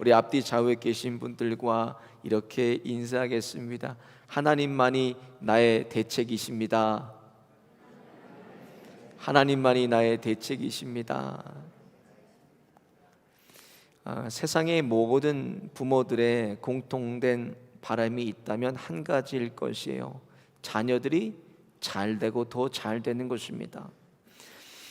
우리 앞뒤 좌우에 계신 분들과 이렇게 인사하겠습니다. 하나님만이 나의 대책이십니다. 하나님만이 나의 대책이십니다. 세상의 모든 부모들의 공통된 바람이 있다면 한 가지일 것이에요. 자녀들이 잘 되고 더 잘 되는 것입니다.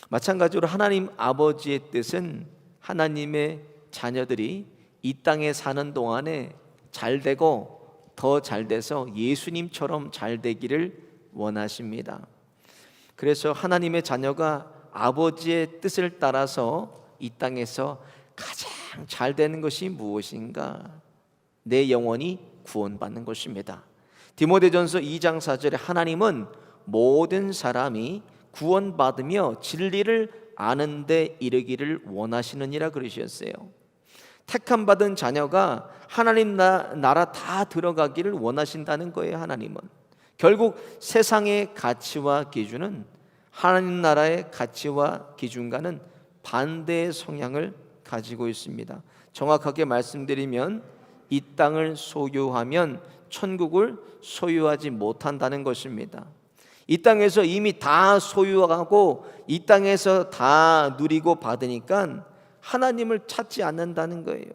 마찬가지로 하나님 아버지의 뜻은 하나님의 자녀들이 이 땅에 사는 동안에 잘 되고 더 잘 돼서 예수님처럼 잘 되기를 원하십니다. 그래서 하나님의 자녀가 아버지의 뜻을 따라서 이 땅에서 가장 잘 되는 것이 무엇인가? 내 영혼이 구원받는 것입니다. 디모데전서 2장 4절에 하나님은 모든 사람이 구원받으며 진리를 아는 데 이르기를 원하시느니라 그러셨어요. 택함 받은 자녀가 하나님 나라 다 들어가기를 원하신다는 거예요. 하나님은 결국 세상의 가치와 기준은 하나님 나라의 가치와 기준과는 반대의 성향을 가지고 있습니다. 정확하게 말씀드리면 이 땅을 소유하면 천국을 소유하지 못한다는 것입니다. 이 땅에서 이미 다 소유하고 이 땅에서 다 누리고 받으니까 하나님을 찾지 않는다는 거예요.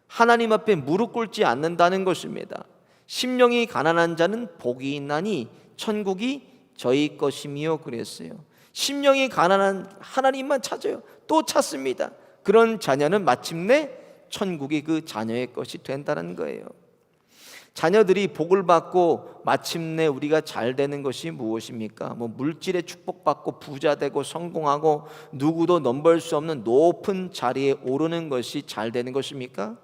하나님 앞에 무릎 꿇지 않는다는 것입니다. 심령이 가난한 자는 복이 있나니 천국이 저희 것이며 그랬어요. 심령이 가난한 하나님만 찾아요. 또 찾습니다. 그런 자녀는 마침내 천국이 그 자녀의 것이 된다는 거예요. 자녀들이 복을 받고 마침내 우리가 잘 되는 것이 무엇입니까? 물질의 축복받고 부자 되고 성공하고 누구도 넘볼 수 없는 높은 자리에 오르는 것이 잘 되는 것입니까?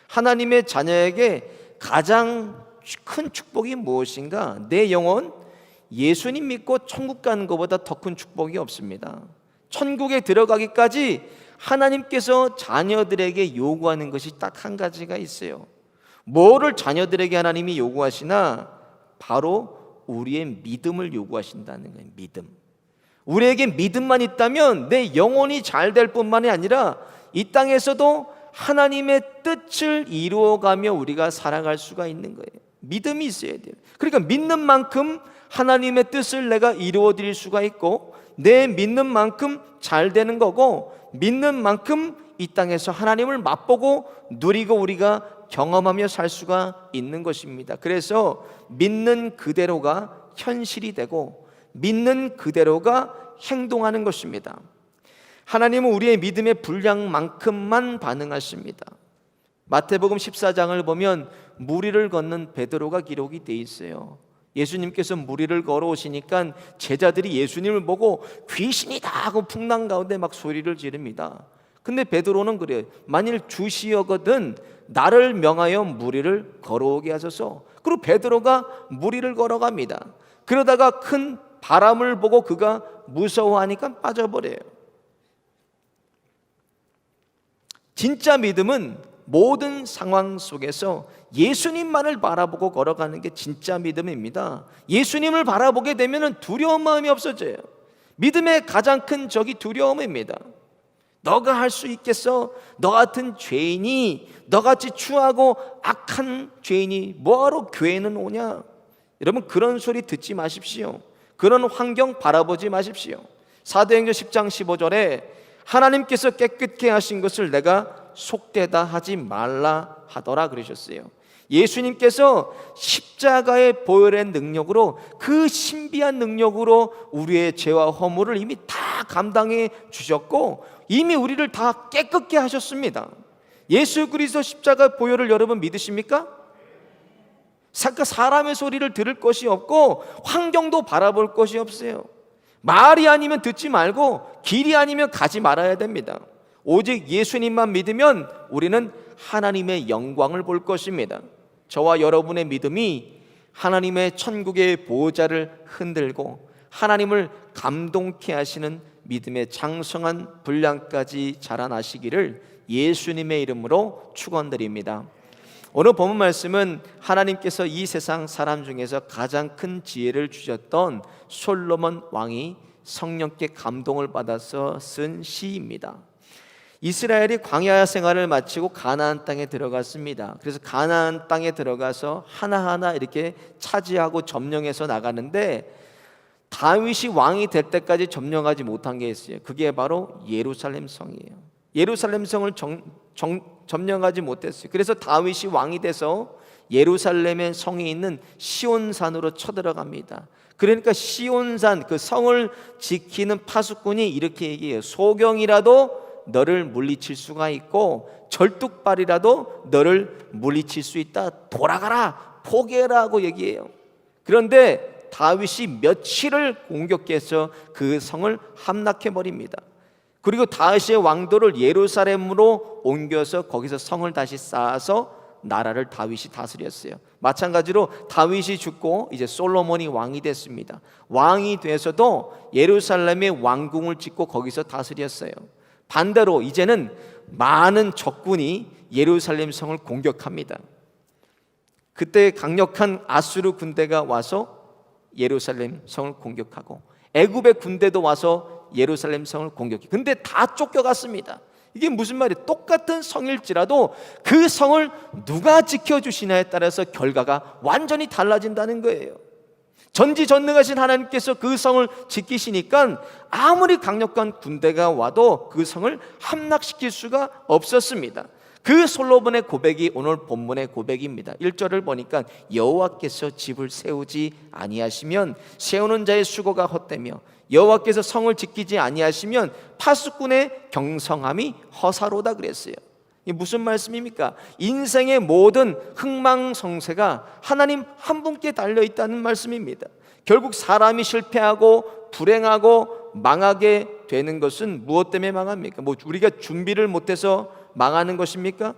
하나님의 자녀에게 가장 큰 축복이 무엇인가? 내 영혼 예수님 믿고 천국 가는 것보다 더 큰 축복이 없습니다. 천국에 들어가기까지 하나님께서 자녀들에게 요구하는 것이 딱 한 가지가 있어요. 뭐를 자녀들에게 하나님이 요구하시나? 바로 우리의 믿음을 요구하신다는 거예요. 믿음. 우리에게 믿음만 있다면 내 영혼이 잘 될 뿐만이 아니라 이 땅에서도 하나님의 뜻을 이루어가며 우리가 살아갈 수가 있는 거예요. 믿음이 있어야 돼요. 그러니까 믿는 만큼 하나님의 뜻을 내가 이루어 드릴 수가 있고, 내 믿는 만큼 잘 되는 거고, 믿는 만큼 이 땅에서 하나님을 맛보고 누리고 우리가 경험하며 살 수가 있는 것입니다. 그래서 믿는 그대로가 현실이 되고 믿는 그대로가 행동하는 것입니다. 하나님은 우리의 믿음의 분량만큼만 반응하십니다. 마태복음 14장을 보면 무리를 걷는 베드로가 기록이 돼 있어요. 예수님께서 무리를 걸어오시니까 제자들이 예수님을 보고 귀신이다 하고 풍랑 가운데 막 소리를 지릅니다. 근데 베드로는 그래요. 만일 주시여거든 나를 명하여 무리를 걸어오게 하소서. 그리고 베드로가 무리를 걸어갑니다. 그러다가 큰 바람을 보고 그가 무서워하니까 빠져버려요. 진짜 믿음은 모든 상황 속에서 예수님만을 바라보고 걸어가는 게 진짜 믿음입니다. 예수님을 바라보게 되면 두려운 마음이 없어져요. 믿음의 가장 큰 적이 두려움입니다. 너가 할 수 있겠어? 너 같은 죄인이, 너같이 추하고 악한 죄인이 뭐하러 교회는 오냐? 여러분 그런 소리 듣지 마십시오. 그런 환경 바라보지 마십시오. 사도행전 10장 15절에 하나님께서 깨끗게 하신 것을 내가 속되다 하지 말라 하더라 그러셨어요. 예수님께서 십자가의 보혈의 능력으로, 그 신비한 능력으로 우리의 죄와 허물을 이미 다 감당해 주셨고 이미 우리를 다 깨끗게 하셨습니다. 예수 그리스도 십자가 보혈을 여러분 믿으십니까? 사람의 소리를 들을 것이 없고 환경도 바라볼 것이 없어요. 말이 아니면 듣지 말고 길이 아니면 가지 말아야 됩니다. 오직 예수님만 믿으면 우리는 하나님의 영광을 볼 것입니다. 저와 여러분의 믿음이 하나님의 천국의 보호자를 흔들고 하나님을 감동케 하시는 믿음의 장성한 분량까지 자라나시기를 예수님의 이름으로 축원드립니다. 오늘 본문 말씀은 하나님께서 이 세상 사람 중에서 가장 큰 지혜를 주셨던 솔로몬 왕이 성령께 감동을 받아서 쓴 시입니다. 이스라엘이 광야 생활을 마치고 가나안 땅에 들어갔습니다. 그래서 가나안 땅에 들어가서 하나하나 이렇게 차지하고 점령해서 나가는데 다윗이 왕이 될 때까지 점령하지 못한 게 있어요. 그게 바로 예루살렘 성이에요. 예루살렘 성을 점령하지 못했어요. 그래서 다윗이 왕이 돼서 예루살렘의 성이 있는 시온산으로 쳐들어갑니다. 그러니까 시온산, 그 성을 지키는 파수꾼이 이렇게 얘기해요. 소경이라도 너를 물리칠 수가 있고 절뚝발이라도 너를 물리칠 수 있다. 돌아가라, 포기해라 고 얘기해요. 그런데 다윗이 며칠을 공격해서 그 성을 함락해버립니다. 그리고 다윗의 왕도를 예루살렘으로 옮겨서 거기서 성을 다시 쌓아서 나라를 다윗이 다스렸어요. 마찬가지로 다윗이 죽고 이제 솔로몬이 왕이 됐습니다. 왕이 돼서도 예루살렘에 왕궁을 짓고 거기서 다스렸어요. 반대로 이제는 많은 적군이 예루살렘 성을 공격합니다. 그때 강력한 아수르 군대가 와서 예루살렘 성을 공격하고 애굽의 군대도 와서 예루살렘 성을 공격해. 근데 다 쫓겨갔습니다. 이게 무슨 말이에요? 똑같은 성일지라도 그 성을 누가 지켜주시냐에 따라서 결과가 완전히 달라진다는 거예요. 전지전능하신 하나님께서 그 성을 지키시니까 아무리 강력한 군대가 와도 그 성을 함락시킬 수가 없었습니다. 그 솔로몬의 고백이 오늘 본문의 고백입니다. 1절을 보니까 여호와께서 집을 세우지 아니하시면 세우는 자의 수고가 헛되며 여호와께서 성을 지키지 아니하시면 파수꾼의 경성함이 허사로다 그랬어요. 이게 무슨 말씀입니까? 인생의 모든 흥망성쇠가 하나님 한 분께 달려있다는 말씀입니다. 결국 사람이 실패하고 불행하고 망하게 되는 것은 무엇 때문에 망합니까? 우리가 준비를 못해서 망하는 것입니까?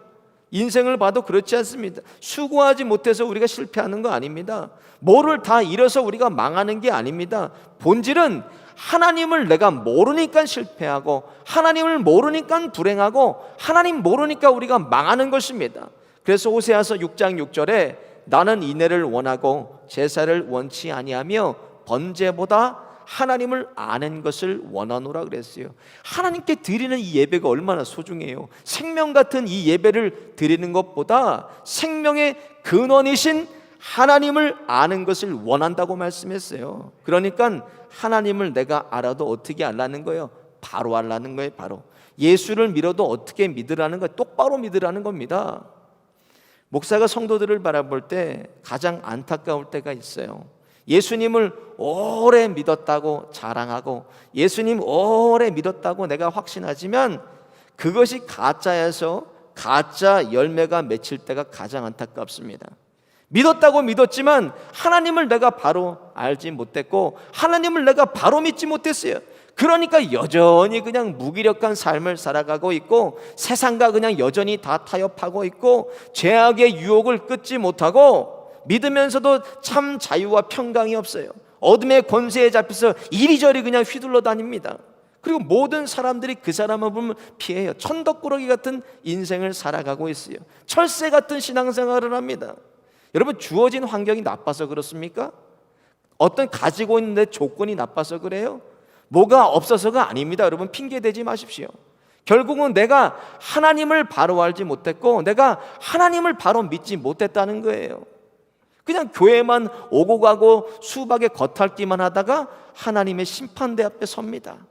인생을 봐도 그렇지 않습니다. 수고하지 못해서 우리가 실패하는 거 아닙니다. 뭐를 다 잃어서 우리가 망하는 게 아닙니다. 본질은 하나님을 내가 모르니까 실패하고 하나님을 모르니까 불행하고 하나님 모르니까 우리가 망하는 것입니다. 그래서 호세아서 6장 6절에 나는 인애를 원하고 제사를 원치 아니하며 번제보다 하나님을 아는 것을 원하노라 그랬어요. 하나님께 드리는 이 예배가 얼마나 소중해요. 생명 같은 이 예배를 드리는 것보다 생명의 근원이신 하나님을 아는 것을 원한다고 말씀했어요. 그러니까 하나님을 내가 알아도 어떻게 알라는 거예요? 바로 알라는 거예요. 바로 예수를 믿어도 어떻게 믿으라는 거예요? 똑바로 믿으라는 겁니다. 목사가 성도들을 바라볼 때 가장 안타까울 때가 있어요. 예수님을 오래 믿었다고 자랑하고 예수님 오래 믿었다고 내가 확신하지만 그것이 가짜여서 가짜 열매가 맺힐 때가 가장 안타깝습니다. 믿었다고 믿었지만 하나님을 내가 바로 알지 못했고 하나님을 내가 바로 믿지 못했어요. 그러니까 여전히 그냥 무기력한 삶을 살아가고 있고 세상과 그냥 여전히 다 타협하고 있고 죄악의 유혹을 끊지 못하고 믿으면서도 참 자유와 평강이 없어요. 어둠의 권세에 잡혀서 이리저리 그냥 휘둘러 다닙니다. 그리고 모든 사람들이 그 사람을 보면 피해요. 천덕꾸러기 같은 인생을 살아가고 있어요. 철새 같은 신앙생활을 합니다. 여러분, 주어진 환경이 나빠서 그렇습니까? 어떤 가지고 있는데 조건이 나빠서 그래요? 뭐가 없어서가 아닙니다. 여러분, 핑계대지 마십시오. 결국은 내가 하나님을 바로 알지 못했고 내가 하나님을 바로 믿지 못했다는 거예요. 그냥 교회만 오고 가고 수박에 겉핥기만 하다가 하나님의 심판대 앞에 섭니다.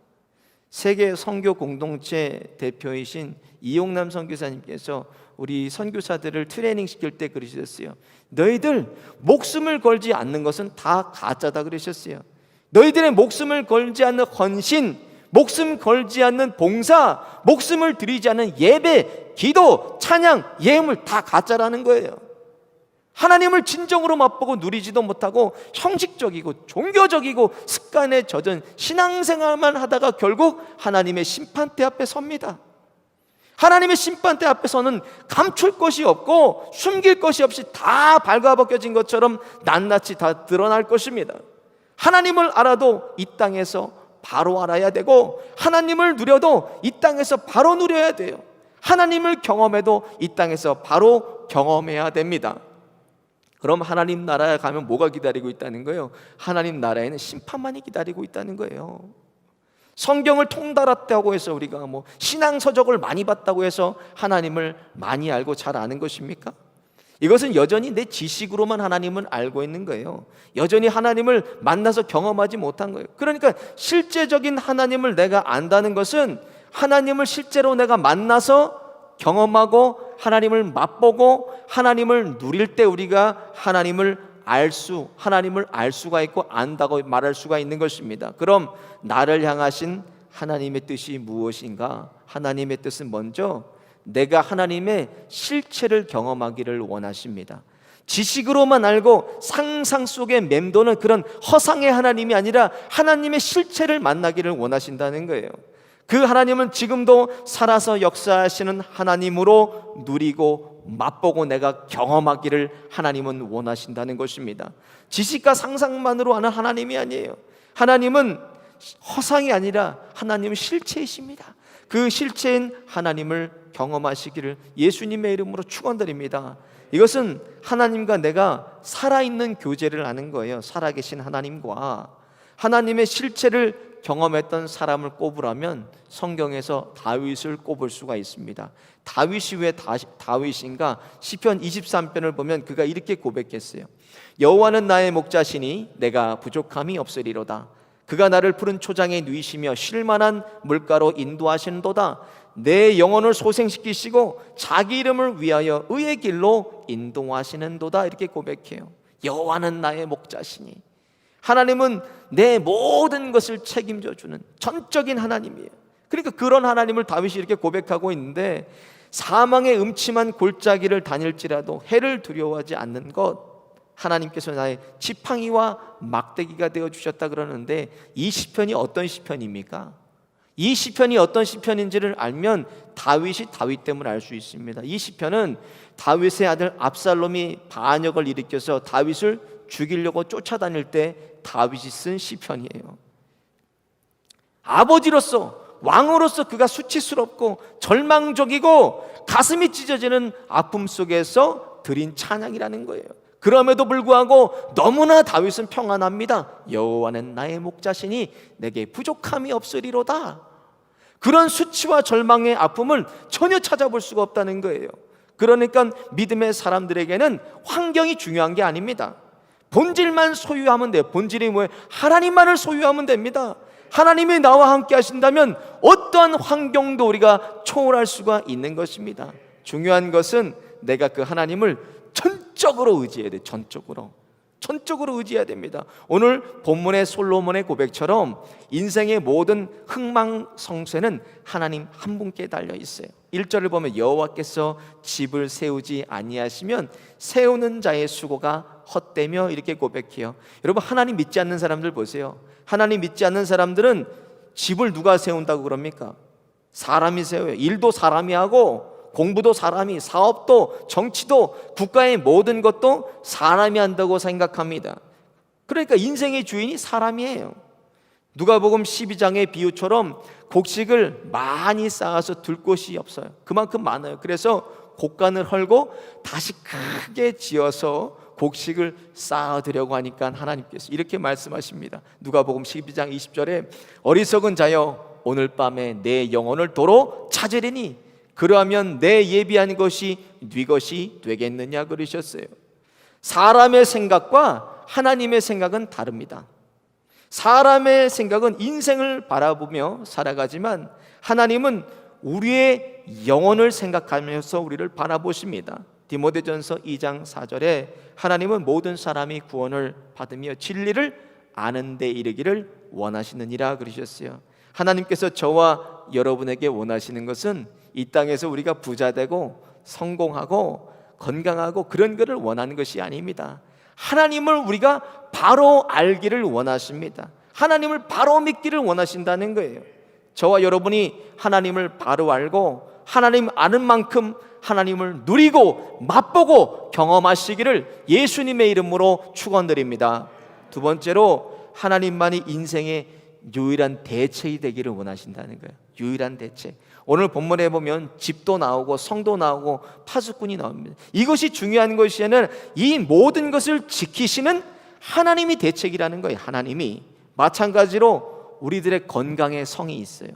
세계 선교 공동체 대표이신 이용남 선교사님께서 우리 선교사들을 트레이닝 시킬 때 그러셨어요. 너희들 목숨을 걸지 않는 것은 다 가짜다 그러셨어요. 너희들의 목숨을 걸지 않는 헌신, 목숨 걸지 않는 봉사, 목숨을 드리지 않는 예배, 기도, 찬양, 예물 다 가짜라는 거예요. 하나님을 진정으로 맛보고 누리지도 못하고 형식적이고 종교적이고 습관에 젖은 신앙생활만 하다가 결국 하나님의 심판대 앞에 섭니다. 하나님의 심판대 앞에서는 감출 것이 없고 숨길 것이 없이 다 발가벗겨진 것처럼 낱낱이 다 드러날 것입니다. 하나님을 알아도 이 땅에서 바로 알아야 되고 하나님을 누려도 이 땅에서 바로 누려야 돼요. 하나님을 경험해도 이 땅에서 바로 경험해야 됩니다. 그럼 하나님 나라에 가면 뭐가 기다리고 있다는 거예요? 하나님 나라에는 심판만이 기다리고 있다는 거예요. 성경을 통달했다고 해서 우리가 신앙 서적을 많이 봤다고 해서 하나님을 많이 알고 잘 아는 것입니까? 이것은 여전히 내 지식으로만 하나님을 알고 있는 거예요. 여전히 하나님을 만나서 경험하지 못한 거예요. 그러니까 실제적인 하나님을 내가 안다는 것은 하나님을 실제로 내가 만나서 경험하고 하나님을 맛보고 하나님을 누릴 때 우리가 하나님을 알 수가 있고 안다고 말할 수가 있는 것입니다. 그럼 나를 향하신 하나님의 뜻이 무엇인가? 하나님의 뜻은 먼저 내가 하나님의 실체를 경험하기를 원하십니다. 지식으로만 알고 상상 속에 맴도는 그런 허상의 하나님이 아니라 하나님의 실체를 만나기를 원하신다는 거예요. 그 하나님은 지금도 살아서 역사하시는 하나님으로 누리고 맛보고 내가 경험하기를 하나님은 원하신다는 것입니다. 지식과 상상만으로 아는 하나님이 아니에요. 하나님은 허상이 아니라 하나님은 실체이십니다. 그 실체인 하나님을 경험하시기를 예수님의 이름으로 축원드립니다. 이것은 하나님과 내가 살아있는 교제를 하는 거예요. 살아계신 하나님과 하나님의 실체를 경험했던 사람을 꼽으라면 성경에서 다윗을 꼽을 수가 있습니다. 다윗이 왜 다윗인가? 시편 23편을 보면 그가 이렇게 고백했어요. 여호와는 나의 목자시니 내가 부족함이 없으리로다. 그가 나를 푸른 초장에 누이시며 쉴만한 물가로 인도하시는도다. 내 영혼을 소생시키시고 자기 이름을 위하여 의의 길로 인도하시는도다. 이렇게 고백해요. 여호와는 나의 목자시니, 하나님은 내 모든 것을 책임져 주는 전적인 하나님이에요. 그러니까 그런 하나님을 다윗이 이렇게 고백하고 있는데, 사망의 음침한 골짜기를 다닐지라도 해를 두려워하지 않는 것, 하나님께서 나의 지팡이와 막대기가 되어 주셨다 그러는데, 이 시편이 어떤 시편입니까? 이 시편이 어떤 시편인지를 알면 다윗이 다윗 때문에 알 수 있습니다. 이 시편은 다윗의 아들 압살롬이 반역을 일으켜서 다윗을 죽이려고 쫓아다닐 때 다윗이 쓴 시편이에요. 아버지로서, 왕으로서 그가 수치스럽고 절망적이고 가슴이 찢어지는 아픔 속에서 드린 찬양이라는 거예요. 그럼에도 불구하고 너무나 다윗은 평안합니다. 여호와는 나의 목자시니 내게 부족함이 없으리로다. 그런 수치와 절망의 아픔을 전혀 찾아볼 수가 없다는 거예요. 그러니까 믿음의 사람들에게는 환경이 중요한 게 아닙니다. 본질만 소유하면 돼요. 본질이 뭐예요? 하나님만을 소유하면 됩니다. 하나님이 나와 함께 하신다면 어떠한 환경도 우리가 초월할 수가 있는 것입니다. 중요한 것은 내가 그 하나님을 전적으로 의지해야 돼요. 전적으로 의지해야 됩니다. 오늘 본문의 솔로몬의 고백처럼 인생의 모든 흥망성쇠는 하나님 한 분께 달려 있어요. 1절을 보면 여호와께서 집을 세우지 아니하시면 세우는 자의 수고가 헛되며, 이렇게 고백해요. 여러분, 하나님 믿지 않는 사람들 보세요. 하나님 믿지 않는 사람들은 집을 누가 세운다고 그럽니까? 사람이 세워요. 일도 사람이 하고, 공부도 사람이, 사업도, 정치도, 국가의 모든 것도 사람이 한다고 생각합니다. 그러니까 인생의 주인이 사람이에요. 누가복음 12장의 비유처럼 곡식을 많이 쌓아서 둘 곳이 없어요. 그만큼 많아요. 그래서 곡간을 헐고 다시 크게 지어서 곡식을 쌓아두려고 하니까 하나님께서 이렇게 말씀하십니다. 누가복음 12장 20절에 어리석은 자여, 오늘 밤에 내 영혼을 도로 찾으리니 그러하면 내 예비한 것이 네 것이 되겠느냐 그러셨어요. 사람의 생각과 하나님의 생각은 다릅니다. 사람의 생각은 인생을 바라보며 살아가지만 하나님은 우리의 영혼을 생각하면서 우리를 바라보십니다. 디모데전서 2장 4절에 하나님은 모든 사람이 구원을 받으며 진리를 아는 데 이르기를 원하시느니라 그러셨어요. 하나님께서 저와 여러분에게 원하시는 것은 이 땅에서 우리가 부자되고 성공하고 건강하고 그런 것을 원하는 것이 아닙니다. 하나님을 우리가 바로 알기를 원하십니다. 하나님을 바로 믿기를 원하신다는 거예요. 저와 여러분이 하나님을 바로 알고 하나님 아는 만큼 하나님을 누리고 맛보고 경험하시기를 예수님의 이름으로 축원드립니다. 두 번째로, 하나님만이 인생의 유일한 대책이 되기를 원하신다는 거예요. 유일한 대책. 오늘 본문에 보면 집도 나오고 성도 나오고 파수꾼이 나옵니다. 이것이 중요한 것이에는 이 모든 것을 지키시는 하나님이 대책이라는 거예요. 하나님이. 마찬가지로 우리들의 건강의 성이 있어요.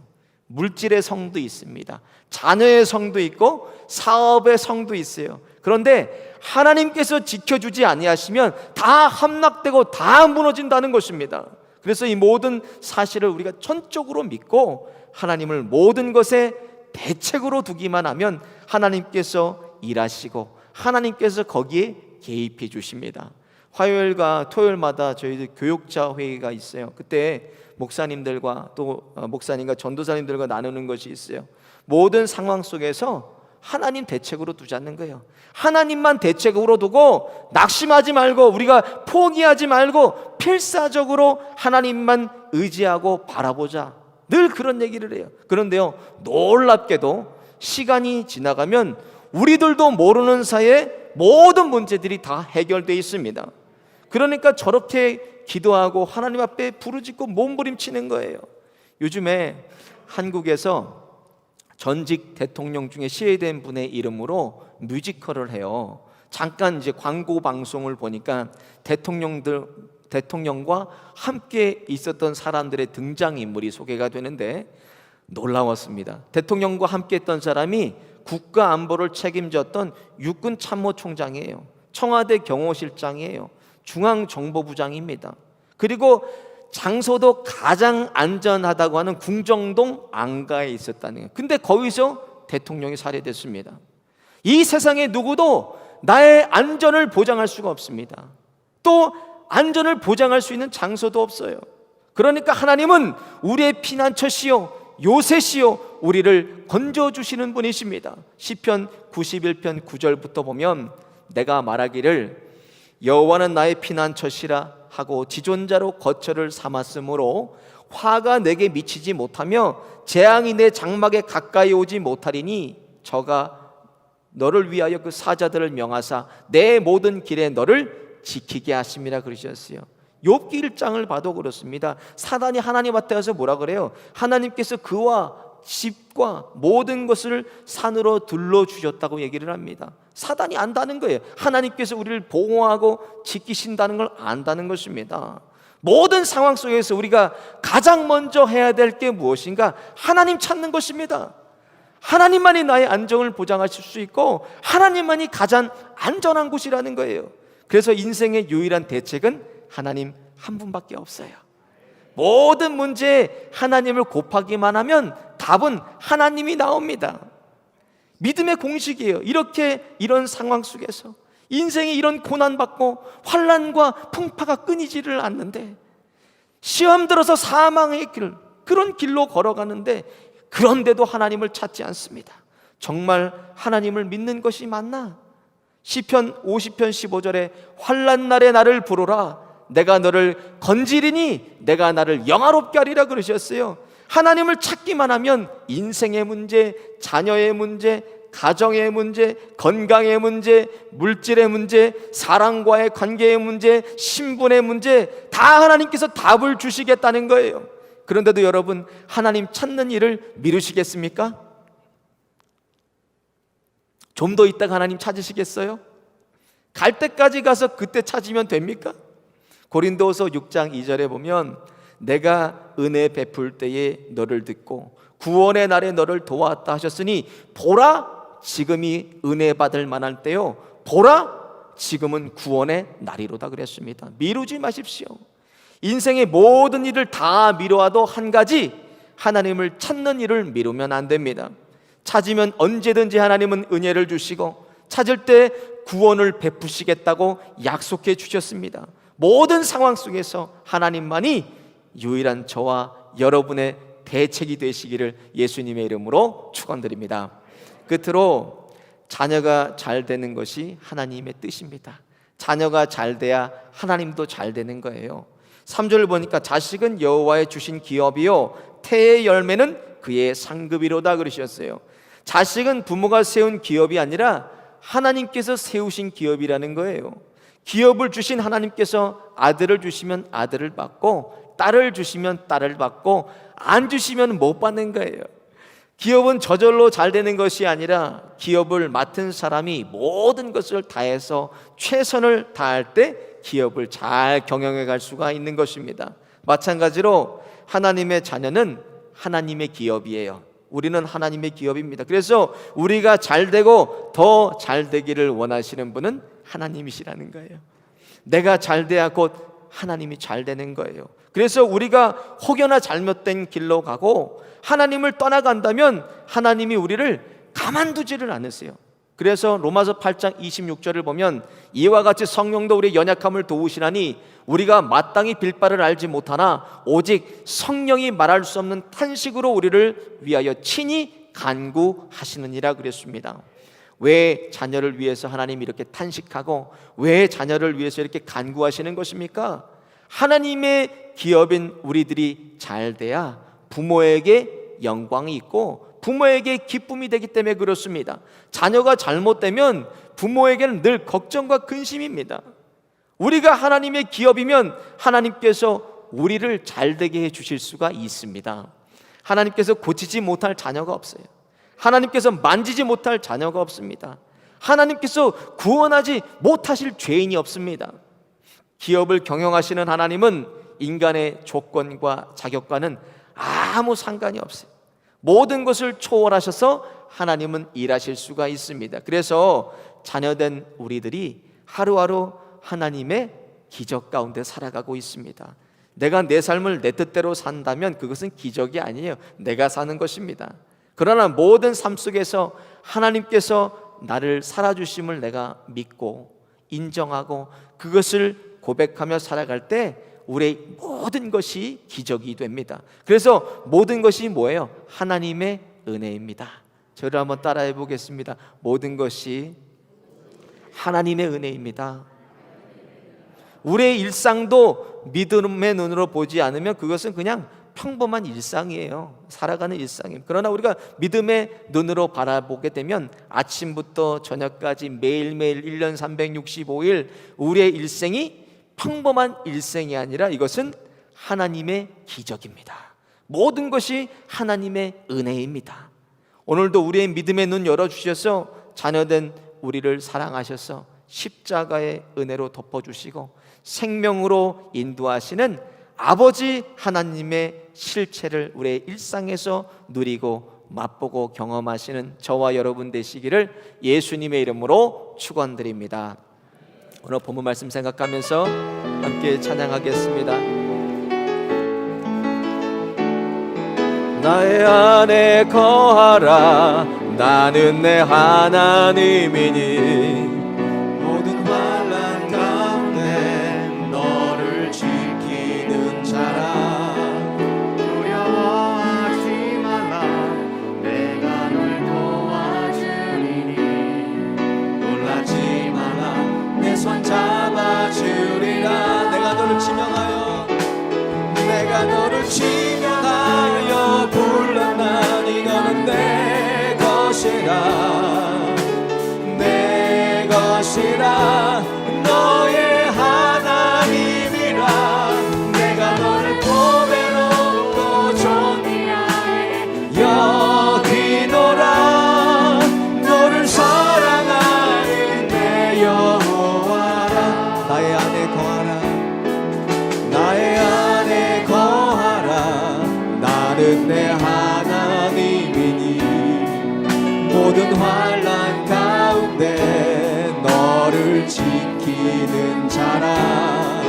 물질의 성도 있습니다. 자녀의 성도 있고 사업의 성도 있어요. 그런데 하나님께서 지켜주지 아니하시면 다 함락되고 다 무너진다는 것입니다. 그래서 이 모든 사실을 우리가 전적으로 믿고 하나님을 모든 것에 대책으로 두기만 하면 하나님께서 일하시고 하나님께서 거기에 개입해 주십니다. 화요일과 토요일마다 저희들 교육자 회의가 있어요. 그때 목사님들과 또 목사님과 전도사님들과 나누는 것이 있어요. 모든 상황 속에서 하나님 대책으로 두자는 거예요. 하나님만 대책으로 두고 낙심하지 말고 우리가 포기하지 말고 필사적으로 하나님만 의지하고 바라보자. 늘 그런 얘기를 해요. 그런데요, 놀랍게도 시간이 지나가면 우리들도 모르는 사이에 모든 문제들이 다 해결되어 있습니다. 그러니까 저렇게 기도하고 하나님 앞에 부르짖고 몸부림치는 거예요. 요즘에 한국에서 전직 대통령 중에 시해된 분의 이름으로 뮤지컬을 해요. 잠깐 이제 광고 방송을 보니까 대통령과 함께 있었던 사람들의 등장인물이 소개가 되는데 놀라웠습니다. 대통령과 함께 했던 사람이 국가 안보를 책임졌던 육군 참모총장이에요. 청와대 경호실장이에요. 중앙정보부장입니다. 그리고 장소도 가장 안전하다고 하는 궁정동 안가에 있었다는 거예요. 근데 거기서 대통령이 살해됐습니다. 이 세상에 누구도 나의 안전을 보장할 수가 없습니다. 또 안전을 보장할 수 있는 장소도 없어요. 그러니까 하나님은 우리의 피난처시요 요새시요 우리를 건져주시는 분이십니다. 시편 91편 9절부터 보면 내가 말하기를 여호와는 나의 피난처시라 하고 지존자로 거처를 삼았으므로 화가 내게 미치지 못하며 재앙이 내 장막에 가까이 오지 못하리니 저가 너를 위하여 그 사자들을 명하사 내 모든 길에 너를 지키게 하심이라 그러셨어요. 욥기 1장을 봐도 그렇습니다. 사단이 하나님 앞에 와서 뭐라 그래요? 하나님께서 그와 집과 모든 것을 산으로 둘러주셨다고 얘기를 합니다. 사단이 안다는 거예요. 하나님께서 우리를 보호하고 지키신다는 걸 안다는 것입니다. 모든 상황 속에서 우리가 가장 먼저 해야 될 게 무엇인가? 하나님 찾는 것입니다. 하나님만이 나의 안정을 보장하실 수 있고 하나님만이 가장 안전한 곳이라는 거예요. 그래서 인생의 유일한 대책은 하나님 한 분밖에 없어요. 모든 문제에 하나님을 곱하기만 하면 답은 하나님이 나옵니다. 믿음의 공식이에요. 이런 상황 속에서 인생이 이런 고난받고 환난과 풍파가 끊이지를 않는데 시험 들어서 사망의 길, 그런 길로 걸어가는데 그런데도 하나님을 찾지 않습니다. 정말 하나님을 믿는 것이 맞나? 시편 50편 15절에 환난 날에 나를 부르라 내가 너를 건지리니 내가 나를 영화롭게 하리라 그러셨어요. 하나님을 찾기만 하면 인생의 문제, 자녀의 문제, 가정의 문제, 건강의 문제, 물질의 문제, 사랑과의 관계의 문제, 신분의 문제 다 하나님께서 답을 주시겠다는 거예요. 그런데도 여러분 하나님 찾는 일을 미루시겠습니까? 좀 더 있다가 하나님 찾으시겠어요? 갈 때까지 가서 그때 찾으면 됩니까? 고린도서 6장 2절에 보면 내가 은혜 베풀 때에 너를 듣고 구원의 날에 너를 도왔다 하셨으니 보라 지금이 은혜 받을 만할 때요 보라 지금은 구원의 날이로다 그랬습니다. 미루지 마십시오. 인생의 모든 일을 다 미뤄와도 한 가지 하나님을 찾는 일을 미루면 안 됩니다. 찾으면 언제든지 하나님은 은혜를 주시고 찾을 때 구원을 베푸시겠다고 약속해 주셨습니다. 모든 상황 속에서 하나님만이 유일한 저와 여러분의 대책이 되시기를 예수님의 이름으로 축원드립니다. 끝으로 자녀가 잘 되는 것이 하나님의 뜻입니다. 자녀가 잘 돼야 하나님도 잘 되는 거예요. 3절을 보니까 자식은 여호와의 주신 기업이요 태의 열매는 그의 상급이로다 그러셨어요. 자식은 부모가 세운 기업이 아니라 하나님께서 세우신 기업이라는 거예요. 기업을 주신 하나님께서 아들을 주시면 아들을 받고 딸을 주시면 딸을 받고 안 주시면 못 받는 거예요. 기업은 저절로 잘 되는 것이 아니라 기업을 맡은 사람이 모든 것을 다해서 최선을 다할 때 기업을 잘 경영해 갈 수가 있는 것입니다. 마찬가지로 하나님의 자녀는 하나님의 기업이에요. 우리는 하나님의 기업입니다. 그래서 우리가 잘되고 더 잘되기를 원하시는 분은 하나님이시라는 거예요. 내가 잘돼야 곧 하나님이 잘되는 거예요. 그래서 우리가 혹여나 잘못된 길로 가고 하나님을 떠나간다면 하나님이 우리를 가만두지를 않으세요. 그래서 로마서 8장 26절을 보면 이와 같이 성령도 우리의 연약함을 도우시나니 우리가 마땅히 빌 바를 알지 못하나 오직 성령이 말할 수 없는 탄식으로 우리를 위하여 친히 간구하시느니라 그랬습니다. 왜 자녀를 위해서 하나님이 이렇게 탄식하고 왜 자녀를 위해서 이렇게 간구하시는 것입니까? 하나님의 기업인 우리들이 잘 돼야 부모에게 영광이 있고 부모에게 기쁨이 되기 때문에 그렇습니다. 자녀가 잘못되면 부모에게는 늘 걱정과 근심입니다. 우리가 하나님의 기업이면 하나님께서 우리를 잘되게 해주실 수가 있습니다. 하나님께서 고치지 못할 자녀가 없어요. 하나님께서 만지지 못할 자녀가 없습니다. 하나님께서 구원하지 못하실 죄인이 없습니다. 기업을 경영하시는 하나님은 인간의 조건과 자격과는 아무 상관이 없어요. 모든 것을 초월하셔서 하나님은 일하실 수가 있습니다. 그래서 자녀된 우리들이 하루하루 하나님의 기적 가운데 살아가고 있습니다. 내가 내 삶을 내 뜻대로 산다면 그것은 기적이 아니에요. 내가 사는 것입니다. 그러나 모든 삶 속에서 하나님께서 나를 살아주심을 내가 믿고 인정하고 그것을 고백하며 살아갈 때 우리의 모든 것이 기적이 됩니다. 그래서 모든 것이 뭐예요? 하나님의 은혜입니다. 저를 한번 따라해 보겠습니다. 모든 것이 하나님의 은혜입니다. 우리의 일상도 믿음의 눈으로 보지 않으면 그것은 그냥 평범한 일상이에요. 살아가는 일상이에요. 그러나 우리가 믿음의 눈으로 바라보게 되면 아침부터 저녁까지 매일매일 1년 365일 우리의 일생이 평범한 일생이 아니라 이것은 하나님의 기적입니다. 모든 것이 하나님의 은혜입니다. 오늘도 우리의 믿음의 눈 열어주셔서 자녀된 우리를 사랑하셔서 십자가의 은혜로 덮어주시고 생명으로 인도하시는 아버지 하나님의 실체를 우리의 일상에서 누리고 맛보고 경험하시는 저와 여러분 되시기를 예수님의 이름으로 축원드립니다. 오늘 본문 말씀 생각하면서 함께 찬양하겠습니다. 나의 안에 거하라 나는 내 하나님이니 모든 환난 가운데 너를 지키는 자라 두려워하지 말라 내가 널 도와주리니 놀라지 마라 내 손 잡아주리라 내가 너를 지명하여 불렀나니 너는 내 것이라 너의 하나님이라 내가 너를 보배롭고 존귀하게 여기노라 너를 사랑하는 내 여호와라 나의 안에 거하라 나는 내 하나님이니 모든 환난 가운데 너를 지키는 자라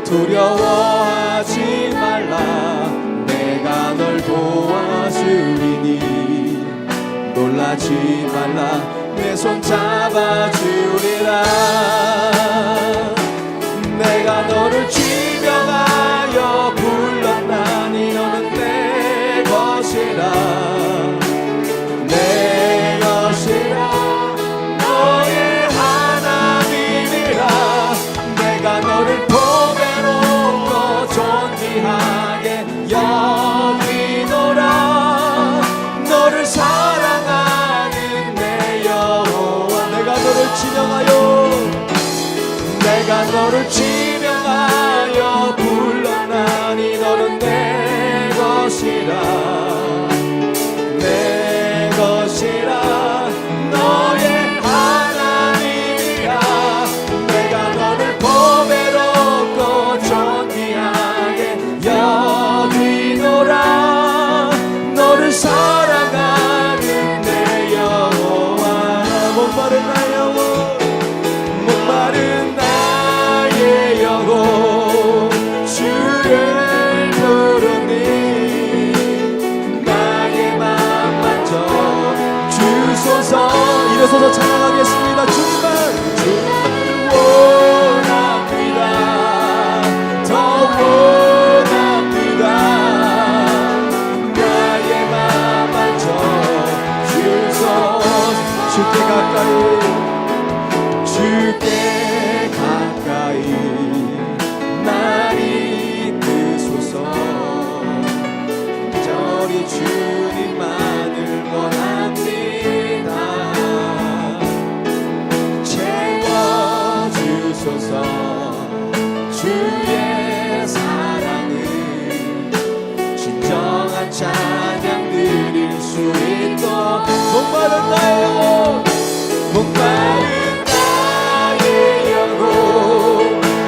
두려워하지 말라 내가 널 도와주리니 놀라지 말라 내 손 잡아주리라 내가 너를 지명하여 불렀나니 너는 내 것이라 너의 하나님이라 내가 너를 보배롭고 존귀하게 여기노라 너를 사랑하는 내 여호와 내가 너를 지명하여 불렀나니 너는 내 것이라 너의 하나님이라 내가 너를 보배롭고 존귀하게 여기노라 찬양하겠습니다. 주님만 원합니다. 더 원합니다. 나의 맘 만져 주소서. 주께 가까이 주께 가까이 날 이끄소서. 저리 주님만을 원합니다. 채워주소서. 주의 사랑을 진정한 찬양 드릴 수 있도록. 목마른 나의 영혼, 목마른 나의 영혼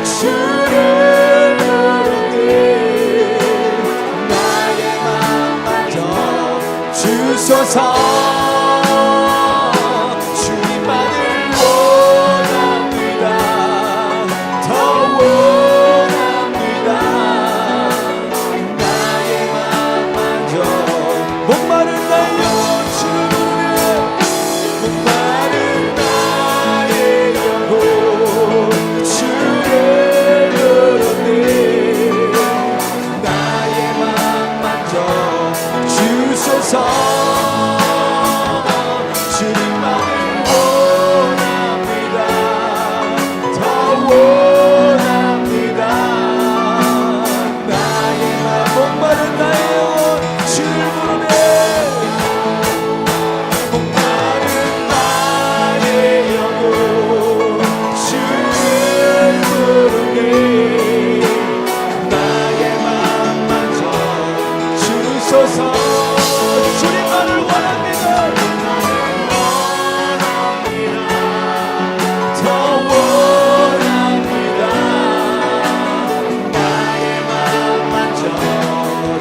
주를 부르네. 나의 맘 만져 주소서. 주님만을 원합니다. 더 원합니다. 나의 맘 만져. 목마른 나의 영혼 주를 부르네. 목마른 나의 영혼 주를 부르네. 나의 맘 만져 주소서. 주님만을 원합니다. 더 원합니다. 나의 맘 목마른 나의 영혼 주를 부르네. 목마른 나의 영혼 주를 부르네. 나의 맘 만져 주소서. 주님만을 원합니다. 더 원합니다. 나의 맘 만져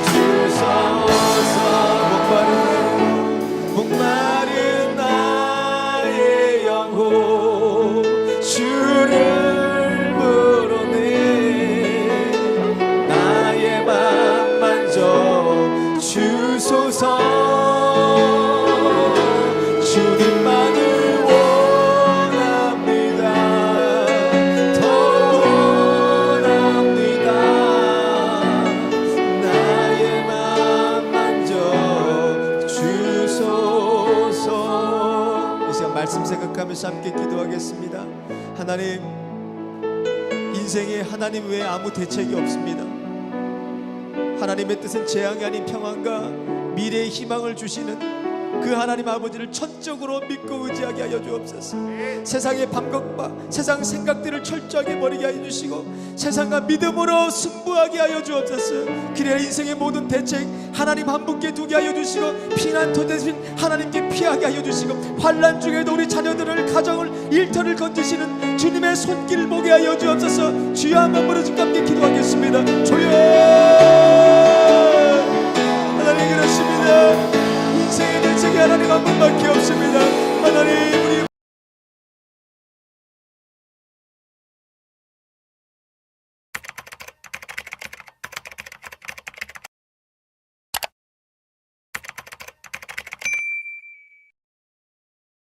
주소서. 목마른 나의 영혼 주를 부르네. 나의 맘 만져 주소서. 주님만을 원합니다. 더 원합니다. 나의 맘 만져 주소서. 이 시간 말씀 생각하면서 함께 기도하겠습니다. 하나님, 인생에 하나님 외에 아무 대책이 없습니다. 하나님의 뜻은 재앙이 아닌 평안과 미래의 희망을 주시는 그 하나님 아버지를 전적으로 믿고 의지하게 하여 주옵소서. 세상의 방법과 세상 생각들을 철저하게 버리게 하여 주시고 세상과 믿음으로 승부하게 하여 주옵소서. 그래야 인생의 모든 대책 하나님 한 분께 두게 하여 주시고 피난처 대신 하나님께 피하게 하여 주시고 환난 중에도 우리 자녀들을 가정을 일터를 건지시는 주님의 손길을 보게 하여 주옵소서. 주여 한번 부르짖고 함께 기도하겠습니다. 주여. 하나님 그렇습니다. 인생의 대책이 하나님 한 분밖에 없습니다. 하나님 우리